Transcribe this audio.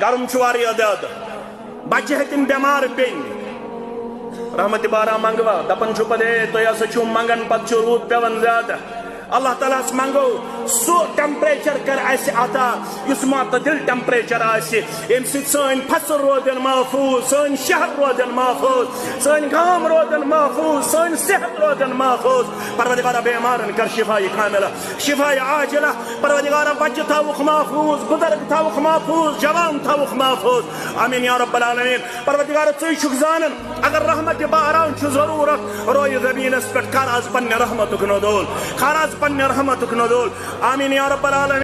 गर्म ज्यादा बच्चे हेन बेमार पेन रहमत बारा मंगवा दपन पे तुम मंगन पे रूद पेवन ज्यादा अल्लाह ताला मंगो सो टेम्परेचर कर अता मतदिल टेम्परेचर यम सन फसल रोदन महफूज सन शहर रोदन महफूज सन गाम रोदन महफूज सन सेहत रोदन महफूज परवरदिगारा बेमारन कर शिफाई कामिला शिफाई आजिला परवरदिगारा बच्चे थवुख महफूज बुजुर्ग थवुख महफूज जवान थवुख महफूज आमीन या रब्बल आलमीन परवरदिगारा तुम जानन अगर रहमत बारान जरूरत रोय जमीनस पे कर आज पन्ने रहमतुक नदोल कर आज पन्ने रहमतुक नदोल आमीन या रब्बल आलमीन।